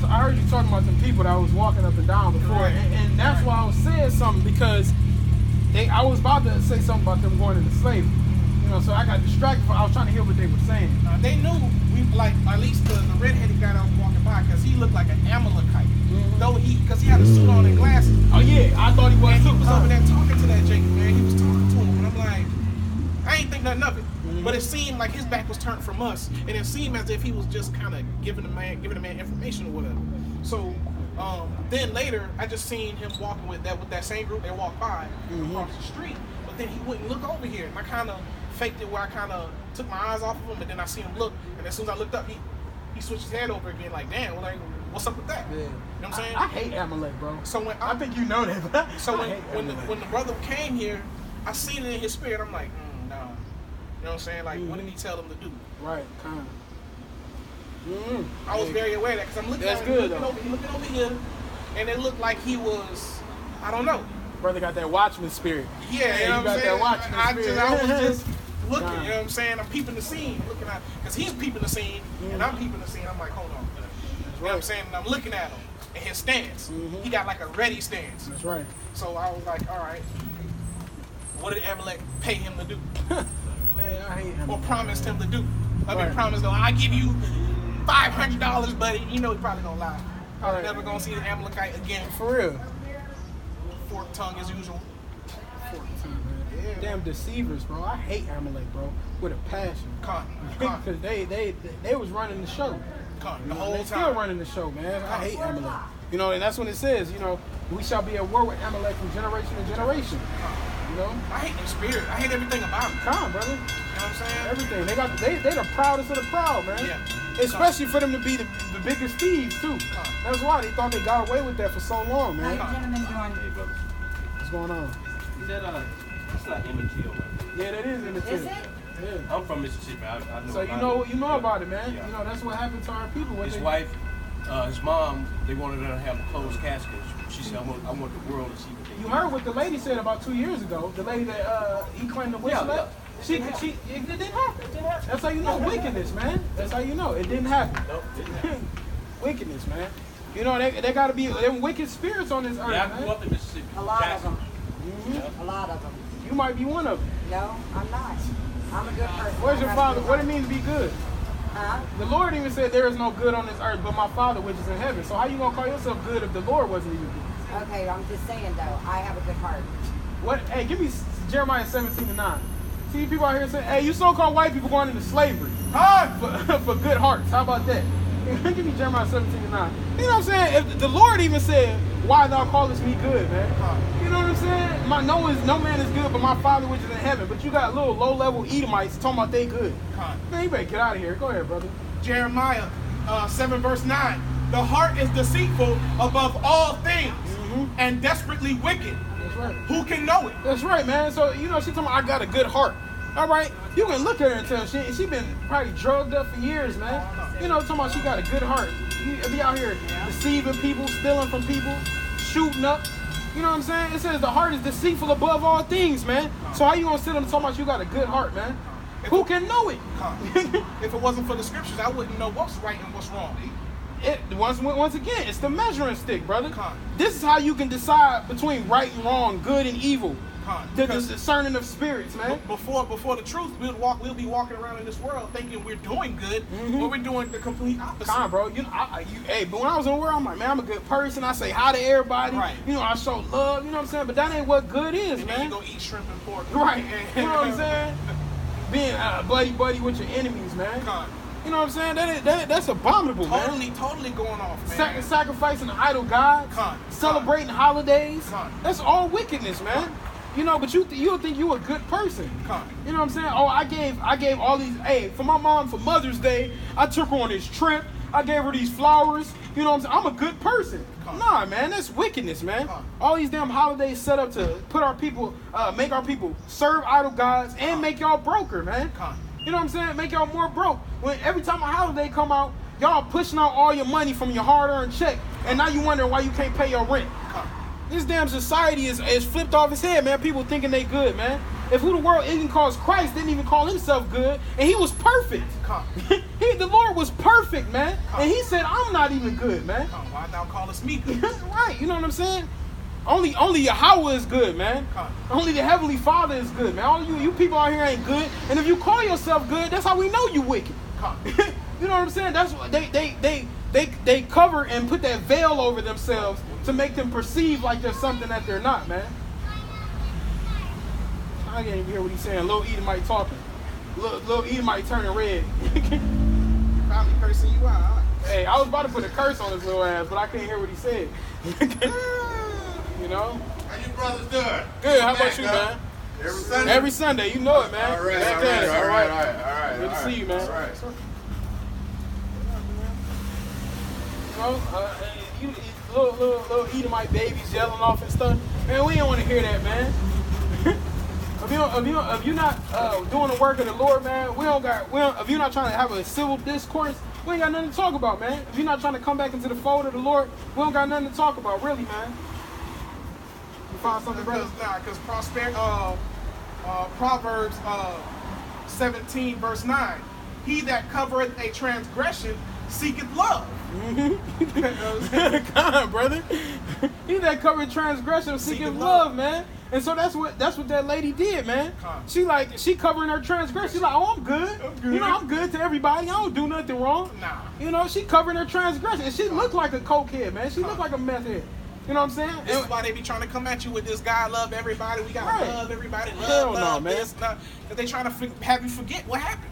I heard you talking about some people that was walking up and down before, and that's why I was saying something, because I was about to say something about them going into slavery. You know, so I got distracted. I was trying to hear what they were saying. They knew at least the redheaded guy that was walking by, because he looked like an Amalekite. Though because he had a suit on and glasses. Oh yeah, I thought he was. And he was over there talking to that Jacob, man. He was talking to him, and I'm like, I ain't think nothing of it. But it seemed like his back was turned from us, and it seemed as if he was just kind of giving the man information or whatever. So then later, I just seen him walking with that same group. They walked by across the street, but then he wouldn't look over here, and I kind of faked it where I kind of took my eyes off of him, and then I see him look, and as soon as I looked up, he switched his head over again, like, damn, what's up with that? Yeah. You know what I'm saying? I hate Amalek, bro. So when I think you know that. But so when the brother came here, I seen it in his spirit. I'm like, no. You know what I'm saying? Like, what did he tell them to do? Right, kind of. I was very aware of that, because I'm looking over here, and it looked like he was, I don't know. Brother got that watchman spirit. Yeah, you know what I'm saying? That watchman spirit. I was just looking, you know what I'm saying? I'm peeping the scene, looking at, because he's peeping the scene, and I'm peeping the scene. I'm like, hold on. You know what I'm saying? And I'm looking at him, and his stance. He got like a ready stance. That's right. So I was like, all right, what did Amalek pay him to do? Man, I hate him. Or promised him to do. Promised, though, I give you $500, buddy. You know he probably gonna lie. Probably never gonna see the Amalekite again. For real. Forked tongue as usual. Forked tongue, man. Yeah. Damn deceivers, bro. I hate Amalek, bro, with a passion. Because they was running the show. The whole time. Still running the show, man. I hate Amalek. You know, and that's when it says, you know, we shall be at war with Amalek from generation to generation. You know? I hate their spirit. I hate everything about them. Come on, brother. You know what I'm saying? Everything. They the proudest of the proud, man. Yeah. Especially for them to be the biggest thieves, too. That's why they thought they got away with that for so long, man. How you gentlemen doing? What's going on? Is that it's not Emmett Till, right? Yeah, that is Emmett Till. Is it? Yeah. I'm from Mississippi. I know. So you know about it, man. Yeah. You know that's what happened to our people. His wife, his mom, they wanted her to have a closed casket. She said, I want the world to see what they do. You heard what the lady said about 2 years ago. The lady that he claimed to whistle at. It didn't happen. That's how you know wickedness, man. That's how you know it didn't happen. Nope, didn't happen. Wickedness, man. You know they gotta be them wicked spirits on this earth, Yeah, I man. grew up in Mississippi. A lot of them. Yeah. A lot of them. You might be one of them. No, I'm not. I'm a good person. Where's your father? What it means to be good? Huh? The Lord even said there is no good on this earth but my Father which is in heaven. So how you gonna call yourself good if the Lord wasn't even good? Okay, I'm just saying though, I have a good heart. What? Hey, give me Jeremiah 17:9. See people out here saying, hey, you so-called white people going into slavery. For good hearts. How about that? Give me Jeremiah 17:9. You know what I'm saying? If the Lord even said, why thou callest me good, man? You know what I'm saying? No man is good but my Father which is in heaven. But you got little low-level Edomites talking about they good. Man, you better get out of here. Go ahead, brother. Jeremiah 7 verse 9. The heart is deceitful above all things and desperately wicked. That's right. Who can know it? That's right, man. So, you know, she talking about I got a good heart. All right? You can look at her and tell she been probably drugged up for years, man. You know, talking about she got a good heart. You be out here deceiving people, stealing from people, shooting up. You know what I'm saying? It says the heart is deceitful above all things, man. So how you gonna sit there and talk about you got a good heart, man? Who can know it? If it wasn't for the scriptures, I wouldn't know what's right and what's wrong. Once again, it's the measuring stick, brother. This is how you can decide between right and wrong, good and evil. The discerning of spirits, man. Before the truth, we'll be walking around in this world thinking we're doing good, but we're doing the complete opposite. Bro. You know, but when I was in the world, I'm like, man, I'm a good person. I say hi to everybody. Right. You know, I show love. You know what I'm saying? But that ain't what good is, and man. Then you go eat shrimp and pork. Right. You know what I'm saying? Being buddy with your enemies, man. You know what I'm saying? That's abominable, man. Totally going off, man. Sacrificing an idol god, celebrating holidays. That's all wickedness, man. You know, but you'll think you a good person. You know what I'm saying? Oh, I gave all these. Hey, for my mom for Mother's Day, I took her on this trip. I gave her these flowers. You know what I'm saying? I'm a good person. Nah, man, that's wickedness, man. All these damn holidays set up to put our people, make our people serve idol gods and make y'all broker, man. You know what I'm saying? Make y'all more broke. When every time a holiday come out, y'all pushing out all your money from your hard-earned check, and now you wondering why you can't pay your rent. This damn society is flipped off its head, man. People thinking they good, man. if who the world even calls Christ didn't even call himself good, and he was perfect. The Lord was perfect, man. And he said, I'm not even good, man. Why thou callest me good? Right, you know what I'm saying? Only Yahweh is good, man. Only the Heavenly Father is good, man. All you people out here ain't good. And if you call yourself good, that's how we know you wicked. You know what I'm saying? That's what they cover and put that veil over themselves to make them perceive like there's something that they're not, man. I can't even hear what he's saying. Little Edomite talking. Little Edomite turning red. Probably cursing you out. Hey, I was about to put a curse on his little ass, but I couldn't hear what he said. You know? How you brothers doing? Good. How about you, man? Every Sunday? Every Sunday. You know it, man. All right. Good to see you, man. All right. You know, little Edomite babies yelling off and stuff. Man, we don't want to hear that, man. If you're not doing the work of the Lord, man, if you're not trying to have a civil discourse, we ain't got nothing to talk about, man. If you're not trying to come back into the fold of the Lord, we don't got nothing to talk about, really, man. You find something, brother? Because Proverbs 17 verse 9, he that covereth a transgression seeketh love. Come on, brother. He that covered transgression seeketh love, man. And so that's what that lady did, man. She covering her transgression. She's like, oh, I'm good. You know, I'm good to everybody. I don't do nothing wrong. Nah. You know, she covering her transgression. And she looked like a cokehead, man. She looked like a meth head. You know what I'm saying? This is why they be trying to come at you with this God love everybody. We gotta love everybody. Hell no, man. Because they trying to have you forget what happened.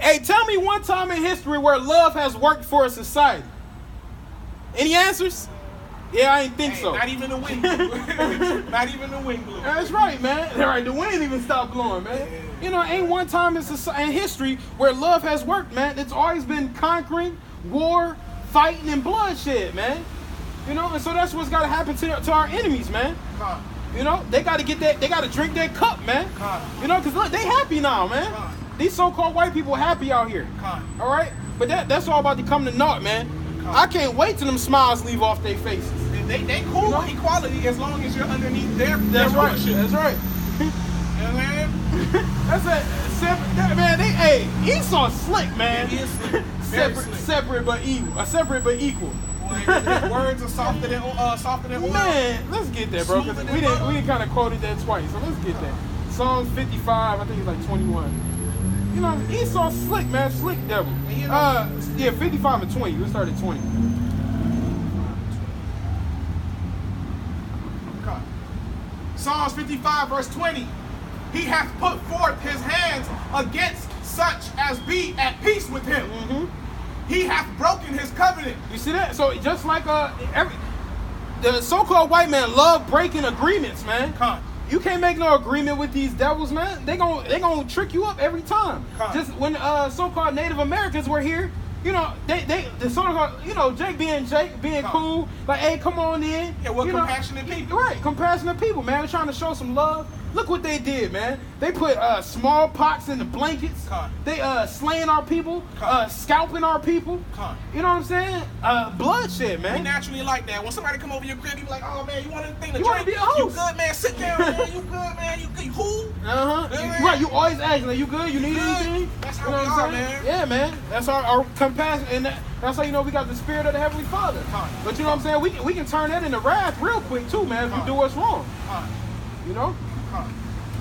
Hey, tell me one time in history where love has worked for a society. Any answers? Yeah, I ain't think so. Not even the wind blew. Not even the wind blew. That's right, man. Right, the wind even stopped blowing, man. You know, ain't one time in history where love has worked, man. It's always been conquering, war, fighting, and bloodshed, man. You know, and so that's what's got to happen to our enemies, man. You know, they got to get that. They got to drink that cup, man. You know, because look, they happy now, man. These so-called white people happy out here. All right, but that's all about to come to naught, man. I can't wait till them smiles leave off their faces. They cool with equality as long as you're underneath their rulership. That's right. You know what I'm saying? That's man. Esau slick, man. He is slick. Separate but evil. Separate but equal. His words are softer than oil. Man, let's get that, bro. Because we didn't kind of quoted that twice, so let's get that. Psalms 55, I think it's like 21. You know, Esau slick, man, slick devil. Yeah, 55 and 20. Let's start at 20. Psalms 55 verse 20. He hath put forth his hands against such as be at peace with him. He hath broken his covenant. You see that? So just like the so-called white man love breaking agreements, man. You can't make no agreement with these devils, man. They gonna trick you up every time. Just when so-called Native Americans were here, you know, the so-called, you know, Jake being cool, like, hey, come on in. Yeah, we're compassionate people. Right, compassionate people, man. They're trying to show some love. Look what they did, man. They put smallpox in the blankets. They slaying our people, scalping our people. You know what I'm saying? Bloodshed, man. We naturally like that. When somebody come over your crib, you be like, oh man, you want anything to drink? Want to be a host. You good, man? Sit down, man. You good, man? You good? You cool? Right, you always asking, like, you good? You need anything? That's how we are, man. Yeah, man. That's our compassion, and that's how you know we got the spirit of the Heavenly Father. But you know what I'm saying? We can turn that into wrath real quick too, man, if you do us wrong. You know?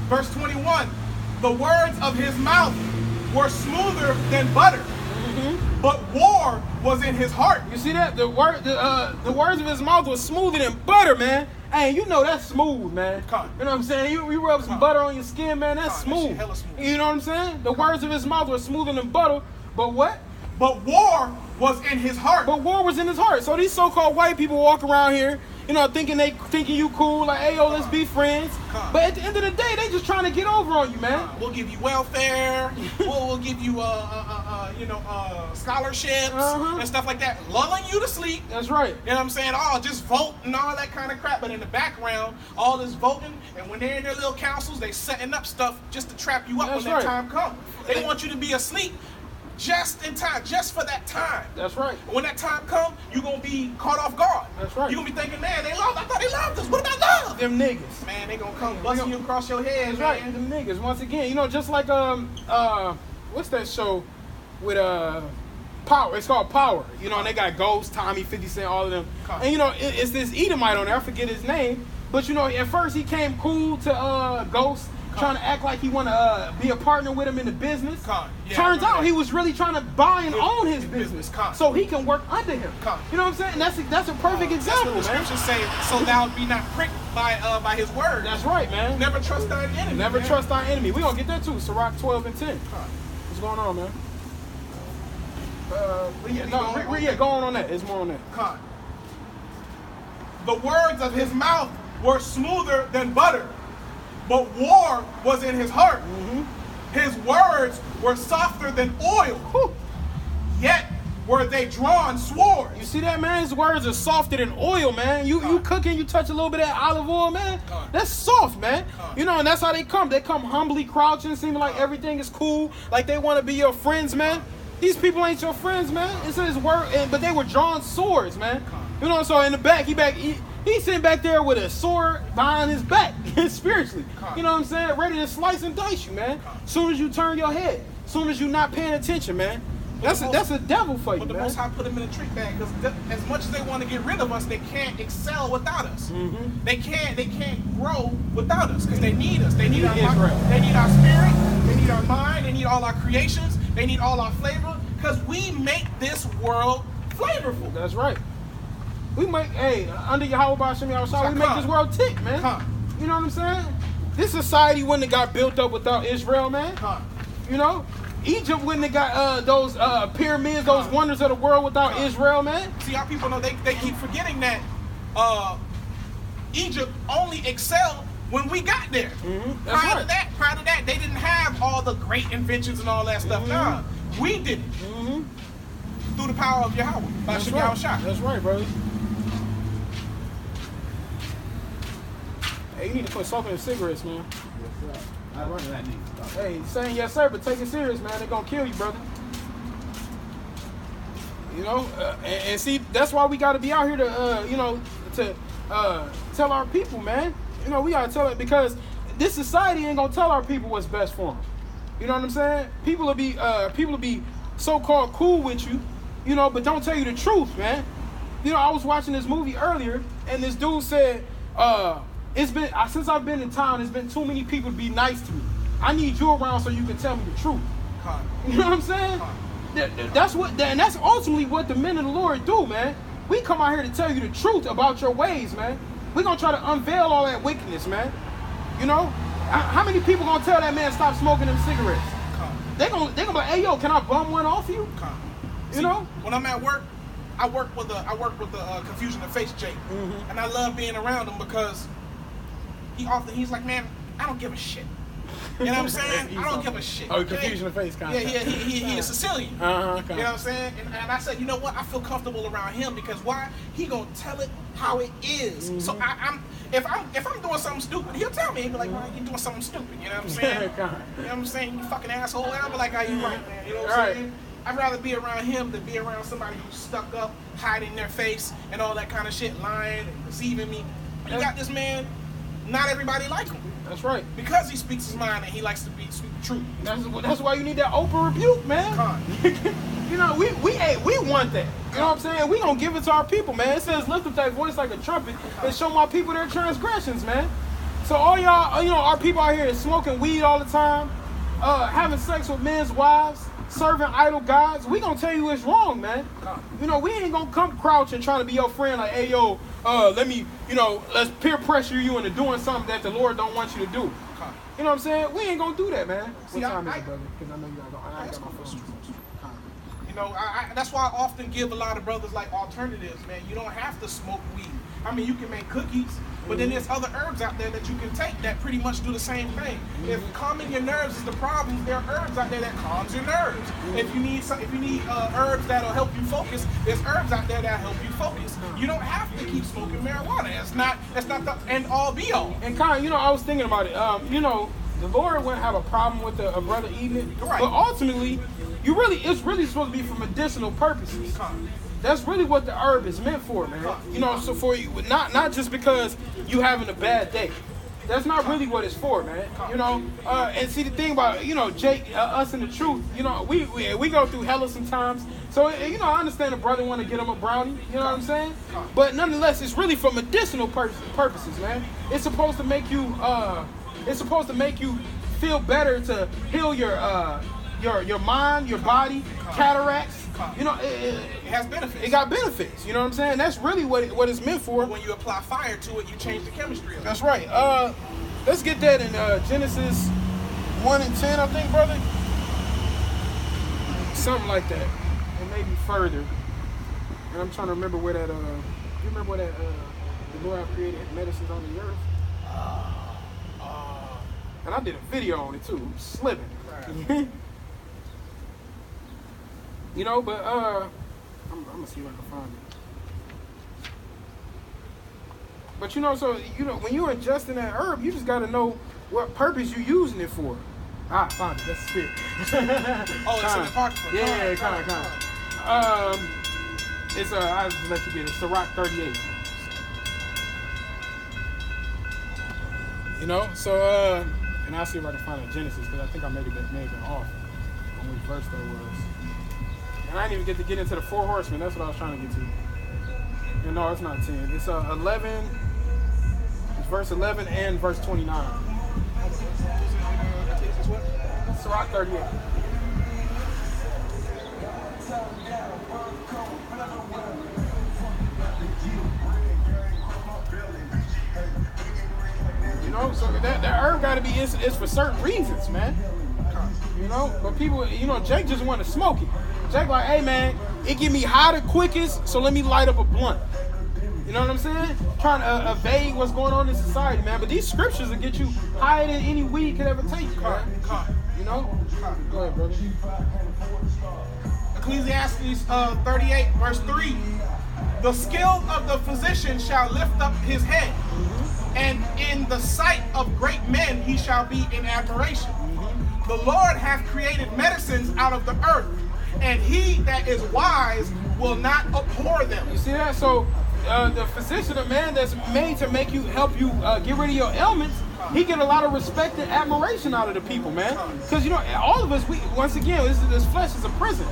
Verse 21, the words of his mouth were smoother than butter, but war was in his heart. You see that? The words of his mouth were smoother than butter, man. Hey, you know that's smooth, man. You know what I'm saying? You rub some butter on your skin, man, that's smooth. Hella smooth. You know what I'm saying? The words of his mouth were smoother than butter, but what? But war was in his heart. But war was in his heart. So these so-called white people walk around here, you know, thinking you cool, like, hey, yo, let's be friends. But at the end of the day, they just trying to get over on you, man. We'll give you welfare. we'll give you, scholarships and stuff like that, lulling you to sleep. That's right. You know what I'm saying? Oh, just vote and all that kind of crap. But in the background, all this voting, and when they're in their little councils, they setting up stuff just to trap you up when that time comes. They want you to be asleep. just in time, just for that time. That's right. When that time comes, you're going to be caught off guard. That's right. You're going to be thinking, man, I thought they loved us. What about love? Them niggas. Man, they going to come busting you across your head, That's man. right. Them niggas. Once again, you know, just like what's that show with Power? It's called Power. You know, and they got Ghost, Tommy, 50 Cent, all of them. And you know, it's this Edomite on there. I forget his name, but you know, at first he came cool to Ghost, trying to act like he want to be a partner with him in the business. Turns out he was really trying to buy and own his business, so he can work under him. You know what I'm saying? And that's a perfect example, that's what the man. scriptures say, so thou be not pricked by his word. That's right, man. Never trust thine enemy. Never man. trust our enemy. We're going to get that too. Sirach 12 and 10. What's going on, man? Go on that. There's more on that. The words of his mouth were smoother than butter, but war was in his heart. His words were softer than oil, yet were they drawn swords. You see that, man? His words are softer than oil, man. You cooking, you touch a little bit of that olive oil, man. That's soft, man. You know, and that's how they come. They come humbly crouching, seeming like everything is cool, like they want to be your friends, man. These people ain't your friends, man. It's his word, but they were drawn swords, man. You know, so in the back, he's sitting back there with a sword behind his back, spiritually. You know what I'm saying? Ready to slice and dice you, man. Soon as you turn your head, soon as you're not paying attention, man. That's a devil for you, But the man. Most High put him in a trick bag, because as much as they want to get rid of us, they can't excel without us. They can't grow without us, because they need us. They need our mind, they need our spirit, they need our mind, they need all our creations, they need all our flavor, because we make this world flavorful. That's right. We make, under Yahweh Bashim Yahushua, we make this world tick, man. You know what I'm saying? This society wouldn't have got built up without Israel, man. You know? Egypt wouldn't have got those pyramids, those wonders of the world without Israel, man. See how people know, they keep forgetting that Egypt only excelled when we got there. Prior to that, they didn't have all the great inventions and all that stuff. Nah, we did it. Through the power of Yahweh. That's right. That's right, brother. Hey, you need to quit smoking the cigarettes, man. Hey, saying yes, sir, but take it serious, man. They're gonna kill you, brother. You know, and see, that's why we got to be out here to, tell our people, man. You know, we gotta tell it, because this society ain't gonna tell our people what's best for them. You know what I'm saying? People will be so-called cool with you, you know, but don't tell you the truth, man. You know, I was watching this movie earlier, and this dude said, it's been since I've been in town, there's been too many people to be nice to me. I need you around so you can tell me the truth. You know what I'm saying? That's ultimately what the men of the Lord do, man. We come out here to tell you the truth about your ways, man. We're gonna try to unveil all that wickedness, man. You know? How many people gonna tell that man stop smoking them cigarettes? They gonna be like, hey yo, can I bum one off you? You know? When I'm at work, I work with the Confusion of Face Jake, and I love being around him because he's like, man, I don't give a shit. You know what I'm saying? I don't give a shit. Oh, Confusion of Face kind of. Yeah, he is Sicilian. You know what I'm saying? And I said, you know what? I feel comfortable around him because why? He gonna tell it how it is. So if I'm doing something stupid, he'll tell me. He'll be like, why you doing something stupid? You know what I'm saying? You know what I'm saying? You fucking asshole. And I'll be like, how you right, man? You know what I'm saying? I'd rather be around him than be around somebody who's stuck up, hiding their face, and all that kind of shit, lying and deceiving me. You got this man, not everybody like him. That's right. Because he speaks his mind and he likes to speak the truth. That's why you need that open rebuke, man. You know, we want that. You know what I'm saying? We gonna give it to our people, man. It says lift up that voice like a trumpet and show my people their transgressions, man. So all y'all, you know, our people out here is smoking weed all the time, having sex with men's wives, serving idol gods. We gonna tell you it's wrong, man. You know, we ain't gonna come crouching trying to be your friend like, hey yo, let's peer pressure you into doing something that the Lord don't want you to do. You know what I'm saying? We ain't gonna do that, man. See, what time is it, brother? Because I know you got my phone. You know, that's why I often give a lot of brothers like alternatives, man. You don't have to smoke weed. I mean, you can make cookies, but then there's other herbs out there that you can take that pretty much do the same thing. If calming your nerves is the problem, there are herbs out there that calms your nerves. If you need herbs that'll help you focus, there's herbs out there that help you focus. You don't have to keep smoking marijuana. That's not the end all be all. And kind of, you know, I was thinking about it. You know, the Lord wouldn't have a problem with a brother eating it. Right. But ultimately, it's really supposed to be for medicinal purposes. That's really what the herb is meant for, man. You know, so for you, not just because you having a bad day. That's not really what it's for, man. You know, and see the thing about, you know, Jake, us and the truth, you know, we go through hella sometimes. So, you know, I understand a brother want to get him a brownie, you know what I'm saying? But nonetheless, it's really for medicinal purposes, man. It's supposed to make you feel better, to heal your mind, your body, cataracts. You know, It has benefits. it got benefits. You know what I'm saying? That's really what it's meant for. When you apply fire to it, you change the chemistry of it. That's right. Let's get that in Genesis 1 and 10, I think, brother. Something like that. And maybe further. And I'm trying to remember where that, you remember where that, the Lord created medicines on the earth? And I did a video on it too. I'm slipping. Right. You know, but I'm gonna see if I can find it. But you know, so you know, when you're ingesting that herb, you just gotta know what purpose you're using it for. Ah, found it. That's the spirit. Oh, it's in the pocket. Yeah, kind. It's I'll just let you get it. Sirach 38. You know, so and I'll see if I can find a Genesis, because I think I may have been off on which verse that was. And I didn't even get into the 4 horsemen. That's what I was trying to get to. And no, it's not 10. It's 11. It's verse 11 and verse 29. Sirach 38. You know, so that herb got to be, it's for certain reasons, man. You know, but people, you know, Jake just want to smoke it. Jake like, hey man, it get me high the quickest, so let me light up a blunt. You know what I'm saying? Trying to evade what's going on in society, man. But these scriptures will get you higher than any weed could ever take you, man. You know? Go ahead, brother. Ecclesiastes 38, verse 3. The skill of the physician shall lift up his head, and in the sight of great men he shall be in admiration. The Lord hath created medicines out of the earth, and he that is wise will not abhor them. You see that? So the physician, a man that's made to help you get rid of your ailments, he get a lot of respect and admiration out of the people, man. Because you know, all of us, once again, this flesh is a prison.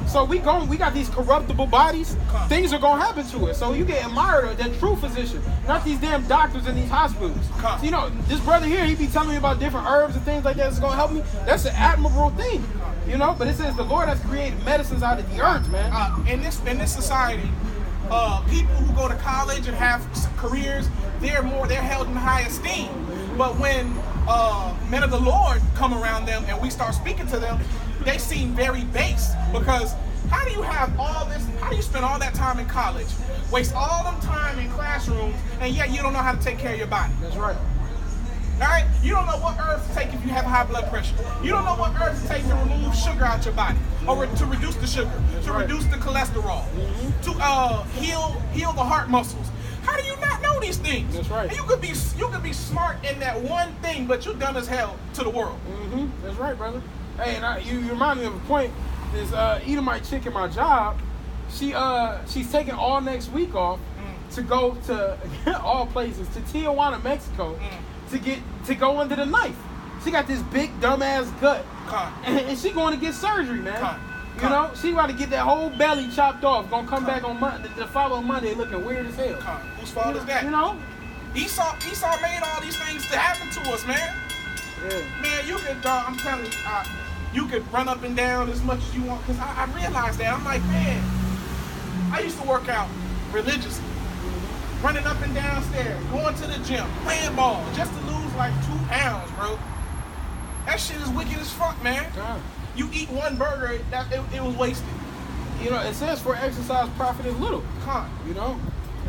So we got these corruptible bodies. Things are gonna happen to us. So you get admired, that true physician, not these damn doctors in these hospitals. So, you know, this brother here, he be telling me about different herbs and things like that that's gonna help me. That's an admirable thing, you know. But it says the Lord has created medicines out of the earth, man. In this society, people who go to college and have careers, they're held in high esteem. But when men of the Lord come around them and we start speaking to them, they seem very base. Because how do you have all this? How do you spend all that time in college, waste all them time in classrooms, and yet you don't know how to take care of your body? That's right. All right? You don't know what herbs to take if you have high blood pressure. You don't know what herbs to take to remove sugar out your body, or to reduce the sugar, reduce the cholesterol, to heal the heart muscles. How do you not know these things? That's right. And you could be smart in that one thing, but you're dumb as hell to the world. That's right, brother. Hey, and you remind me of a point. This Edomite chick in my job, she's taking all next week off to go to all places, to Tijuana, Mexico, to go under the knife. She got this big dumbass gut, and she going to get surgery, man. You know, she about to get that whole belly chopped off. Gonna come back on Monday, the following Monday, looking weird as hell. Whose fault is that? You know, Esau made all these things to happen to us, man. Yeah. Man, you could, I'm telling you, you could run up and down as much as you want. Cause I realized that. I'm like, man, I used to work out religiously, running up and downstairs, going to the gym, playing ball, just to lose like 2 pounds, bro. That shit is wicked as fuck, man. You eat one burger, it was wasted. You know, it says for exercise profit is little. You know,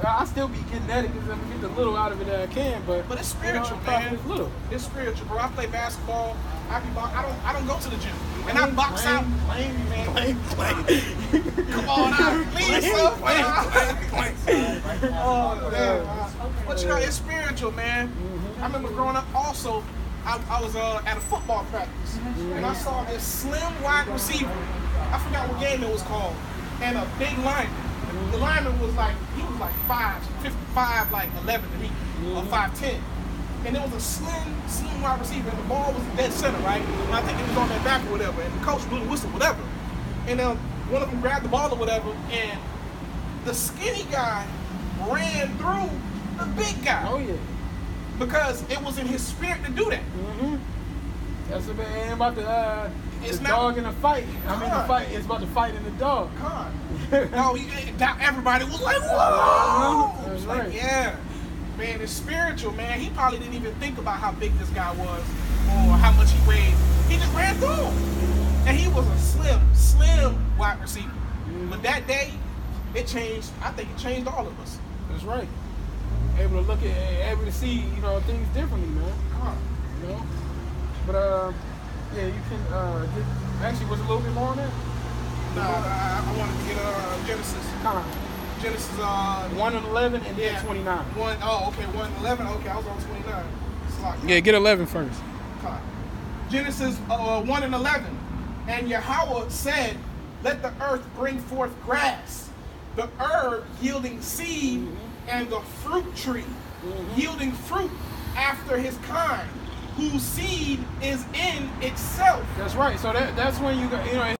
I still be getting at it because I'm get the little out of it that I can, but it's spiritual, you know, man. Is little. It's spiritual, bro. I play basketball. I don't go to the gym, and I box out. Play. Come on out, leave yourself. Oh man. But you know, it's spiritual, man. I remember growing up. Also, I was at a football practice, and I saw this slim wide receiver. I forgot what game it was called, and a big lineman. The lineman was like, he was like 5'11" to me, or 5'10". And there was a slim wide receiver, and the ball was dead center, right? And I think it was on their back or whatever, and the coach blew the whistle, whatever. And one of them grabbed the ball or whatever, and the skinny guy ran through the big guy. Oh yeah. Because it was in his spirit to do that. Mm-hmm. That's what ain't about the It's the not- dog in a fight. I mean, the God. fight is about the fight in the dog. God. No, everybody was like, whoa! That's It was like, right. yeah. Man, it's spiritual, man. He probably didn't even think about how big this guy was or how much he weighed. He just ran through him. And he was a slim wide receiver. But that day, it changed. I think it changed all of us. That's right. Able to look at, able to see, things differently, man. God. You know. But yeah, you can actually was a little bit more on that. Nah, I wanted to get Genesis. Genesis 1 and 11 and then 29. 1 and 11. Okay, I was on 29. It's like, Yeah, get 11 first. God. Genesis 1 and 11. And Yahweh said, let the earth bring forth grass, the herb yielding seed, and the fruit tree yielding fruit after his kind, whose seed is in itself. That's right. So that's when you got,